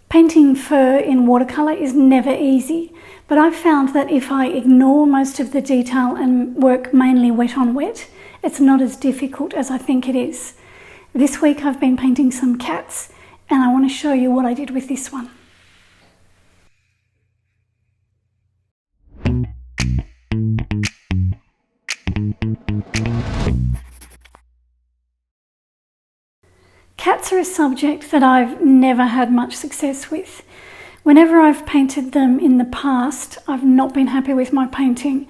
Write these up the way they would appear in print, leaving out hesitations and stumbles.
Painting fur in watercolour is never easy, but I've found that if I ignore most of the detail and work mainly wet on wet, it's not as difficult as I think it is. This week I've been painting some cats, and I want to show you what I did with this one. Cats are a subject that I've never had much success with. Whenever I've painted them in the past, I've not been happy with my painting.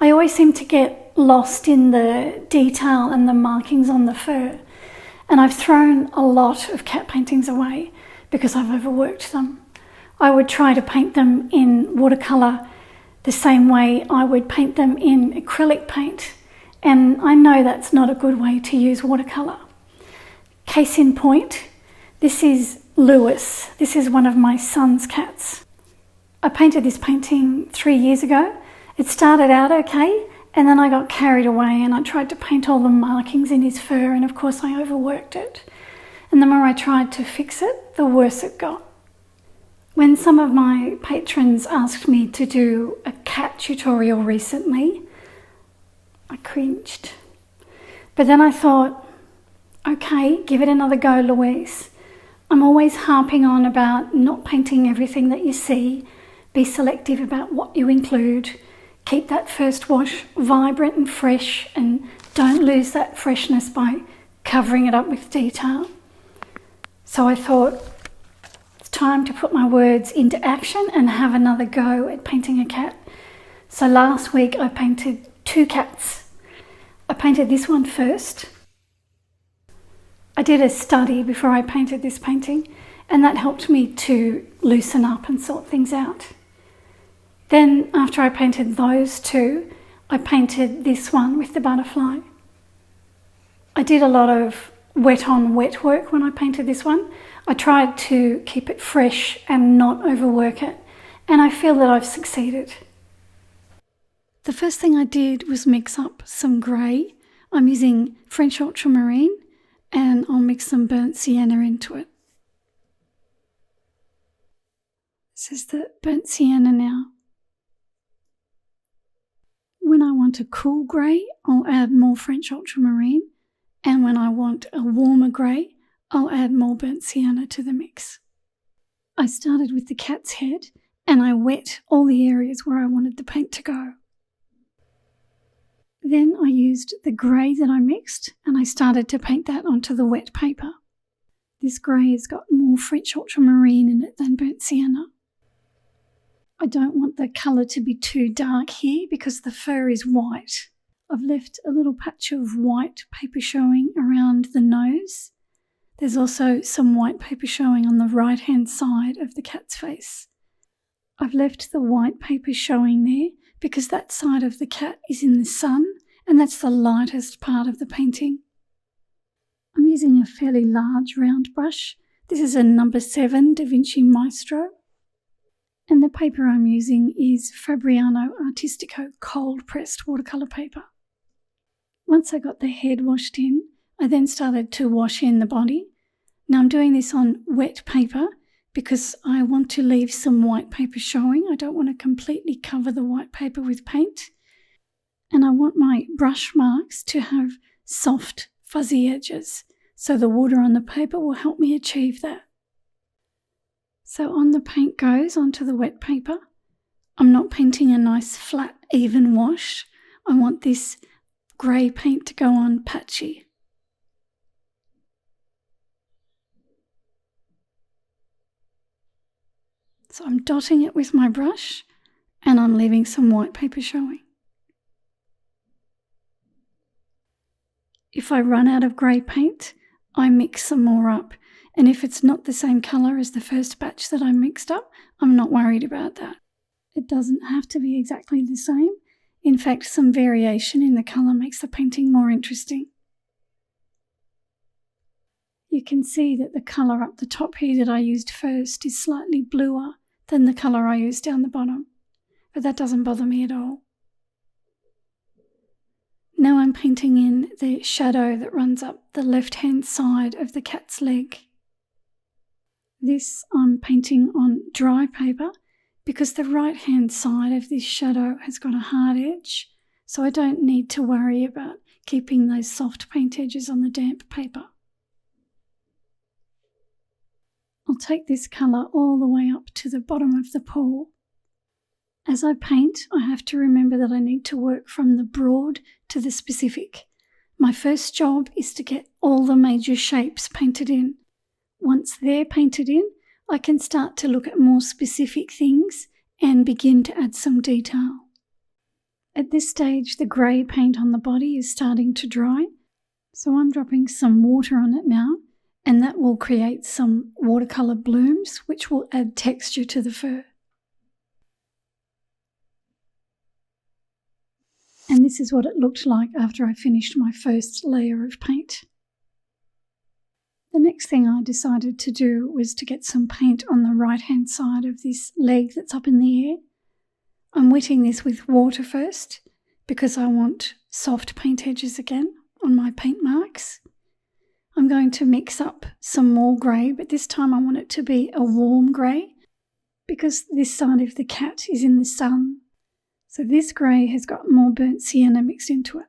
I always seem to get lost in the detail and the markings on the fur. And I've thrown a lot of cat paintings away because I've overworked them. I would try to paint them in watercolour the same way I would paint them in acrylic paint. And I know that's not a good way to use watercolour. Case in point, this is Louise. This is one of my son's cats. I painted this painting 3 years ago. It started out okay, and then I got carried away and I tried to paint all the markings in his fur, and of course I overworked it. And the more I tried to fix it, the worse it got. When some of my patrons asked me to do a cat tutorial recently, I cringed. But then I thought, okay, give it another go, Louise. I'm always harping on about not painting everything that you see. Be selective about what you include. Keep that first wash vibrant and fresh, and don't lose that freshness by covering it up with detail. So I thought, it's time to put my words into action and have another go at painting a cat. So last week I painted 2 cats. I painted this one first. I did a study before I painted this painting, and that helped me to loosen up and sort things out. Then after I painted those 2, I painted this one with the butterfly. I did a lot of wet on wet work when I painted this one. I tried to keep it fresh and not overwork it, and I feel that I've succeeded. The first thing I did was mix up some grey. I'm using French ultramarine, and I'll mix some burnt sienna into it. This is the burnt sienna now. When I want a cool grey, I'll add more French ultramarine, and when I want a warmer grey, I'll add more burnt sienna to the mix. I started with the cat's head, and I wet all the areas where I wanted the paint to go. Then I used the grey that I mixed, and I started to paint that onto the wet paper. This grey has got more French ultramarine in it than burnt sienna. I don't want the colour to be too dark here because the fur is white. I've left a little patch of white paper showing around the nose. There's also some white paper showing on the right-hand side of the cat's face. I've left the white paper showing there because that side of the cat is in the sun, and that's the lightest part of the painting. I'm using a fairly large round brush. This is a No. 7 Vinci Maestro, and the paper I'm using is Fabriano Artistico cold pressed watercolour paper. Once I got the head washed in, I then started to wash in the body. Now I'm doing this on wet paper because I want to leave some white paper showing. I don't want to completely cover the white paper with paint. And I want my brush marks to have soft, fuzzy edges, so the water on the paper will help me achieve that. So on the paint goes onto the wet paper. I'm not painting a nice, flat, even wash. I want this grey paint to go on patchy. So I'm dotting it with my brush, and I'm leaving some white paper showing. If I run out of grey paint, I mix some more up, and if it's not the same colour as the first batch that I mixed up, I'm not worried about that. It doesn't have to be exactly the same. In fact, some variation in the colour makes the painting more interesting. You can see that the colour up the top here that I used first is slightly bluer than the colour I used down the bottom, but that doesn't bother me at all. Now I'm painting in the shadow that runs up the left-hand side of the cat's leg. This I'm painting on dry paper because the right hand side of this shadow has got a hard edge, so I don't need to worry about keeping those soft paint edges on the damp paper. I'll take this colour all the way up to the bottom of the pool. As I paint, I have to remember that I need to work from the broad to the specific. My first job is to get all the major shapes painted in. Once they're painted in, I can start to look at more specific things and begin to add some detail. At this stage, the grey paint on the body is starting to dry, so I'm dropping some water on it now, and that will create some watercolour blooms, which will add texture to the fur. And this is what it looked like after I finished my first layer of paint. The next thing I decided to do was to get some paint on the right-hand side of this leg that's up in the air. I'm wetting this with water first because I want soft paint edges again on my paint marks. I'm going to mix up some more grey, but this time I want it to be a warm grey because this side of the cat is in the sun. So this grey has got more burnt sienna mixed into it.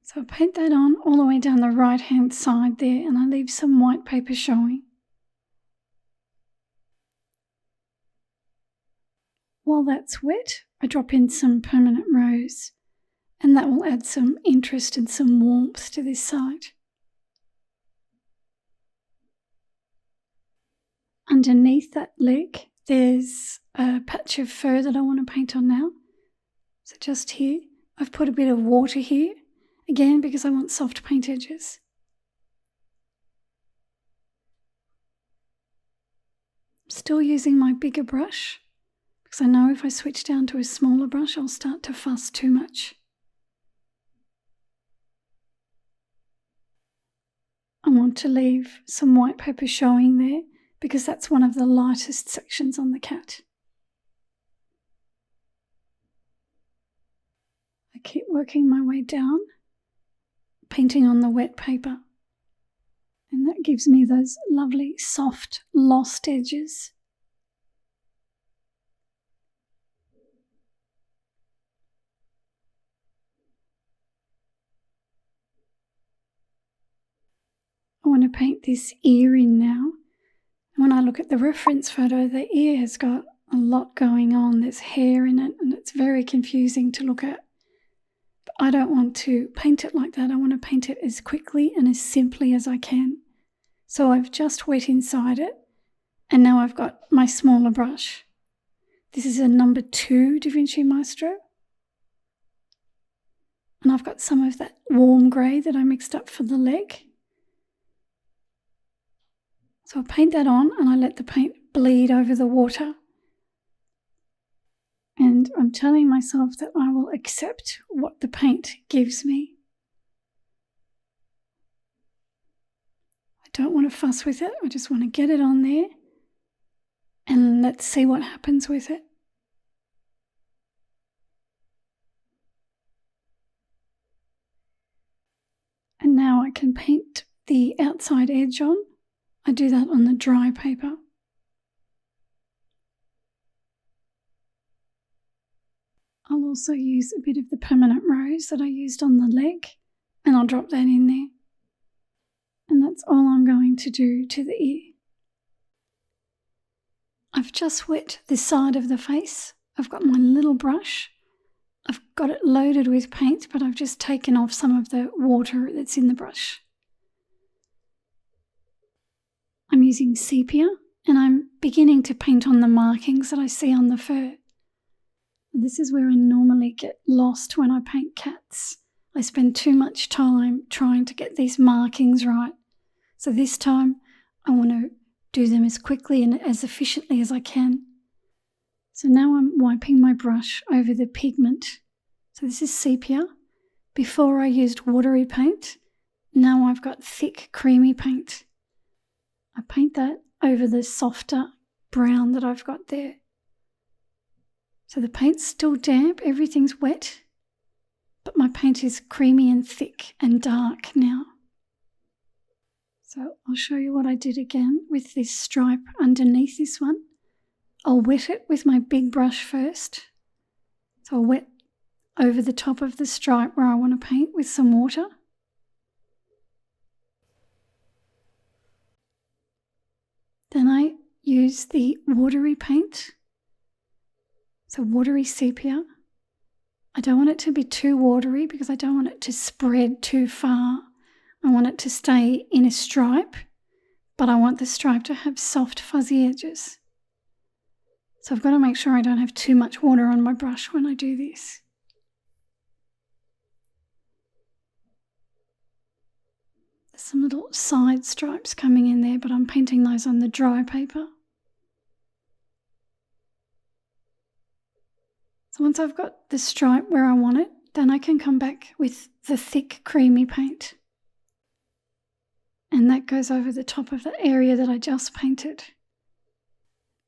So I paint that on all the way down the right hand side there, and I leave some white paper showing. While that's wet, I drop in some permanent rose, and that will add some interest and some warmth to this side. Underneath that leg, there's a patch of fur that I want to paint on now. So just here, I've put a bit of water here, again because I want soft paint edges. I'm still using my bigger brush because I know if I switch down to a smaller brush, I'll start to fuss too much. I want to leave some white paper showing there because that's one of the lightest sections on the cat. I keep working my way down, painting on the wet paper, and that gives me those lovely soft lost edges. I want to paint this ear in now. When I look at the reference photo, the ear has got a lot going on. There's hair in it and it's very confusing to look at. But I don't want to paint it like that. I want to paint it as quickly and as simply as I can. So I've just wet inside it, and now I've got my smaller brush. This is a number 2 Da Vinci Maestro. And I've got some of that warm grey that I mixed up for the leg. So I paint that on and I let the paint bleed over the water. And I'm telling myself that I will accept what the paint gives me. I don't want to fuss with it. I just want to get it on there and let's see what happens with it. And now I can paint the outside edge on. I do that on the dry paper. I'll also use a bit of the permanent rose that I used on the leg, and I'll drop that in there. And that's all I'm going to do to the ear. I've just wet this side of the face. I've got my little brush. I've got it loaded with paint, but I've just taken off some of the water that's in the brush. I'm using sepia, and I'm beginning to paint on the markings that I see on the fur. This is where I normally get lost when I paint cats. I spend too much time trying to get these markings right. So this time I want to do them as quickly and as efficiently as I can. So now I'm wiping my brush over the pigment. So this is sepia. Before I used watery paint. Now I've got thick creamy paint. I paint that over the softer brown that I've got there. So the paint's still damp, everything's wet, but my paint is creamy and thick and dark now. So I'll show you what I did again with this stripe underneath this one. I'll wet it with my big brush first. So I'll wet over the top of the stripe where I want to paint with some water. Then I use the watery paint, so watery sepia. I don't want it to be too watery because I don't want it to spread too far. I want it to stay in a stripe, but I want the stripe to have soft fuzzy edges. So I've got to make sure I don't have too much water on my brush when I do this. There's some little side stripes coming in there, but I'm painting those on the dry paper. So once I've got the stripe where I want it, then I can come back with the thick creamy paint. And that goes over the top of the area that I just painted.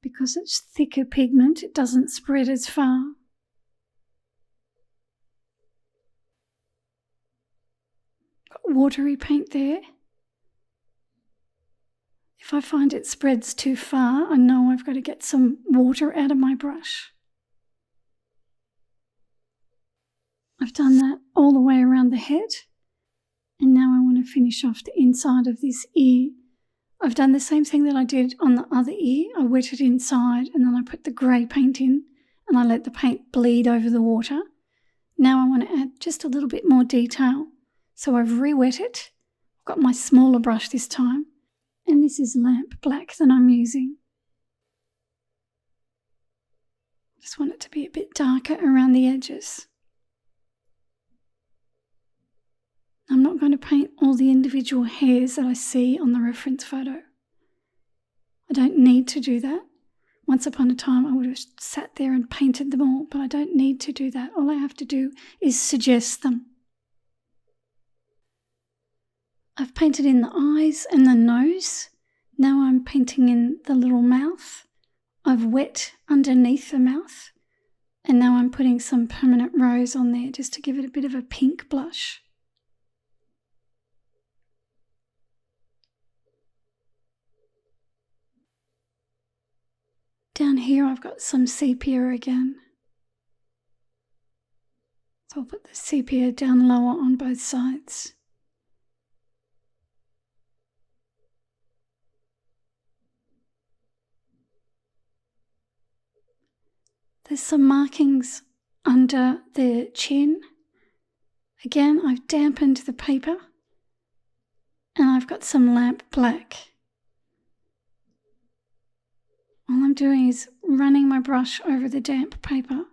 Because it's thicker pigment, it doesn't spread as far. Got watery paint there. If I find it spreads too far, I know I've got to get some water out of my brush. I've done that all the way around the head. And now I want to finish off the inside of this ear. I've done the same thing that I did on the other ear. I wet it inside and then I put the grey paint in and I let the paint bleed over the water. Now I want to add just a little bit more detail. So I've re-wet it. I've got my smaller brush this time. And this is lamp black that I'm using. Just want it to be a bit darker around the edges. I'm not going to paint all the individual hairs that I see on the reference photo. I don't need to do that. Once upon a time I would have sat there and painted them all, but I don't need to do that. All I have to do is suggest them. I've painted in the eyes and the nose. Now I'm painting in the little mouth. I've wet underneath the mouth. And now I'm putting some permanent rose on there just to give it a bit of a pink blush. Down here I've got some sepia again. So I'll put the sepia down lower on both sides. There's some markings under the chin. Again, I've dampened the paper and I've got some lamp black. All I'm doing is running my brush over the damp paper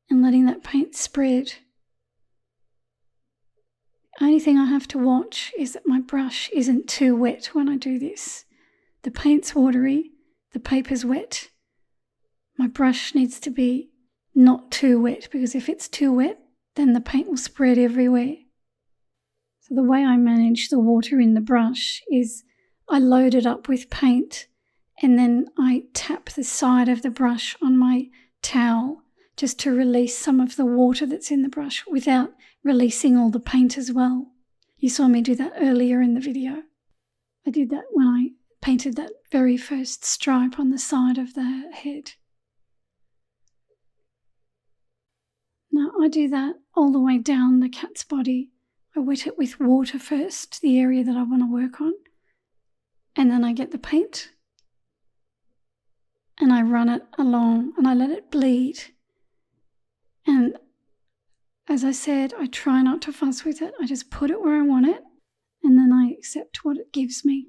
and letting that paint spread. The only thing I have to watch is that my brush isn't too wet when I do this. The paint's watery, the paper's wet. My brush needs to be not too wet because if it's too wet, then the paint will spread everywhere. So the way I manage the water in the brush is I load it up with paint and then I tap the side of the brush on my towel just to release some of the water that's in the brush without releasing all the paint as well. You saw me do that earlier in the video. I did that when I painted that very first stripe on the side of the head. Now I do that all the way down the cat's body. I wet it with water first, the area that I want to work on, and then I get the paint and I run it along and I let it bleed. And as I said, I try not to fuss with it. I just put it where I want it and then I accept what it gives me.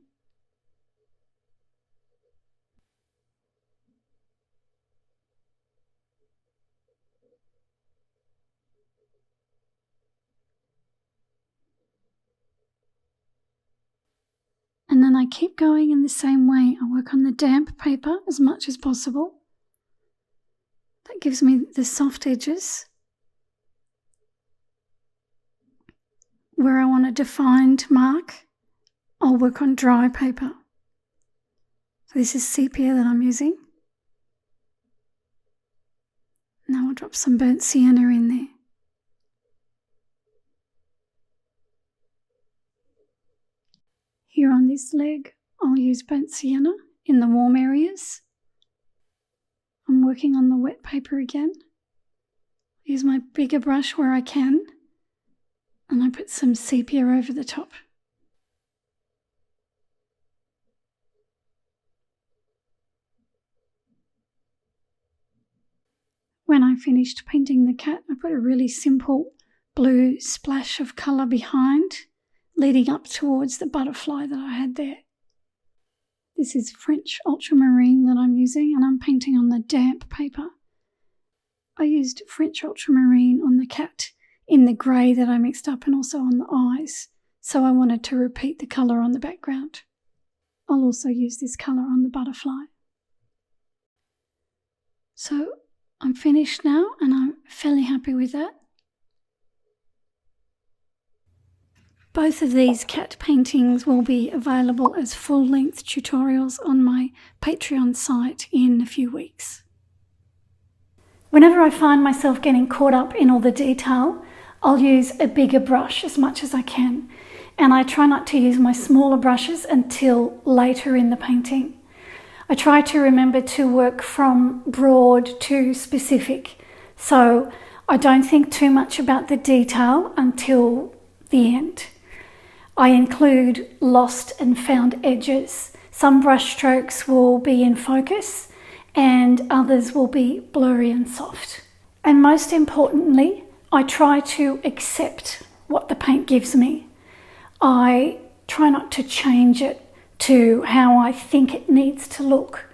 And then I keep going in the same way. I work on the damp paper as much as possible. That gives me the soft edges. Where I want a defined mark, I'll work on dry paper. So this is sepia that I'm using. Now I'll drop some burnt sienna in there. Here on this leg, I'll use burnt sienna in the warm areas. I'm working on the wet paper again. Use my bigger brush where I can, and I put some sepia over the top. When I finished painting the cat, I put a really simple blue splash of colour behind, leading up towards the butterfly that I had there. This is French ultramarine that I'm using, and I'm painting on the damp paper. I used French ultramarine on the cat in the grey that I mixed up, and also on the eyes, so I wanted to repeat the colour on the background. I'll also use this colour on the butterfly. So I'm finished now, and I'm fairly happy with that. Both of these cat paintings will be available as full-length tutorials on my Patreon site in a few weeks. Whenever I find myself getting caught up in all the detail, I'll use a bigger brush as much as I can, and I try not to use my smaller brushes until later in the painting. I try to remember to work from broad to specific, so I don't think too much about the detail until the end. I include lost and found edges. Some brush strokes will be in focus and others will be blurry and soft. And most importantly, I try to accept what the paint gives me. I try not to change it to how I think it needs to look.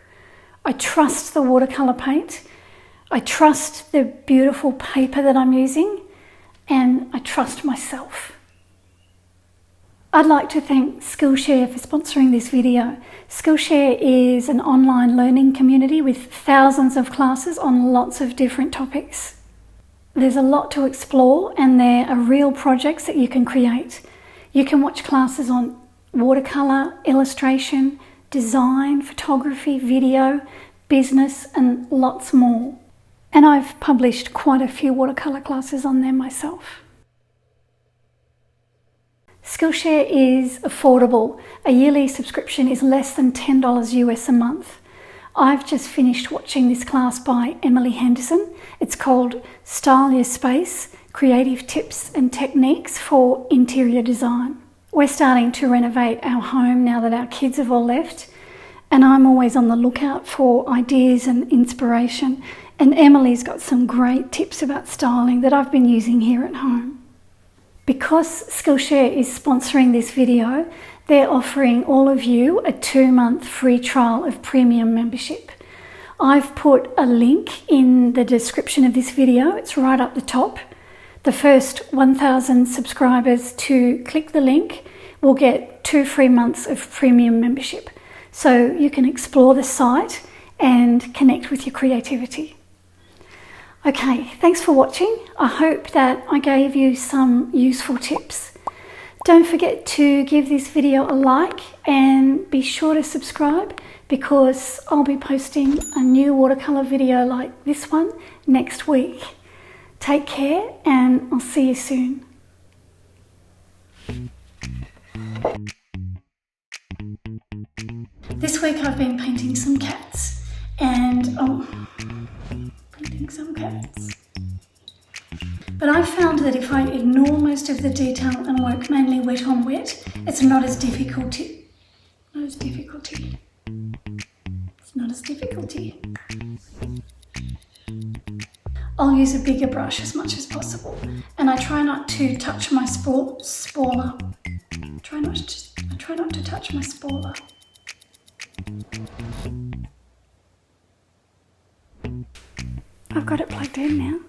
I trust the watercolour paint, I trust the beautiful paper that I'm using, and I trust myself. I'd like to thank Skillshare for sponsoring this video. Skillshare is an online learning community with thousands of classes on lots of different topics. There's a lot to explore, and there are real projects that you can create. You can watch classes on watercolour, illustration, design, photography, video, business, and lots more. And I've published quite a few watercolour classes on there myself. Skillshare is affordable. A yearly subscription is less than $10 US a month. I've just finished watching this class by Emily Henderson. It's called Style Your Space, Creative Tips and Techniques for Interior Design. We're starting to renovate our home now that our kids have all left, and I'm always on the lookout for ideas and inspiration, and Emily's got some great tips about styling that I've been using here at home. Because Skillshare is sponsoring this video, they're offering all of you a 2-month free trial of premium membership. I've put a link in the description of this video. It's right up the top. The first 1,000 subscribers to click the link will get 2 free months of premium membership. So you can explore the site and connect with your creativity. Okay, thanks for watching. I hope that I gave you some useful tips. Don't forget to give this video a like and be sure to subscribe, because I'll be posting a new watercolour video like this one next week. Take care, and I'll see you soon. This week I've been painting some cats, and But I found that if I ignore most of the detail and work mainly wet on wet, it's not as difficulty. I'll use a bigger brush as much as possible, and I try not to touch my spoiler. I try not to touch my spoiler. I've got it plugged in now.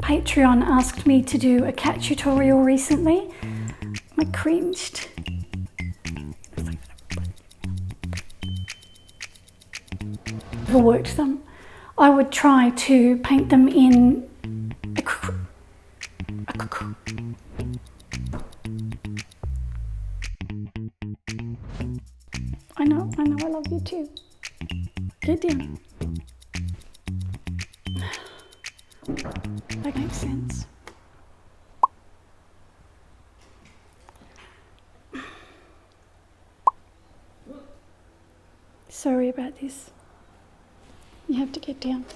Patreon asked me to do a cat tutorial recently. I cringed. Overworked them. I would try to paint them in I know, I love you too. Get down. That makes sense. Sorry about this. You have to get down.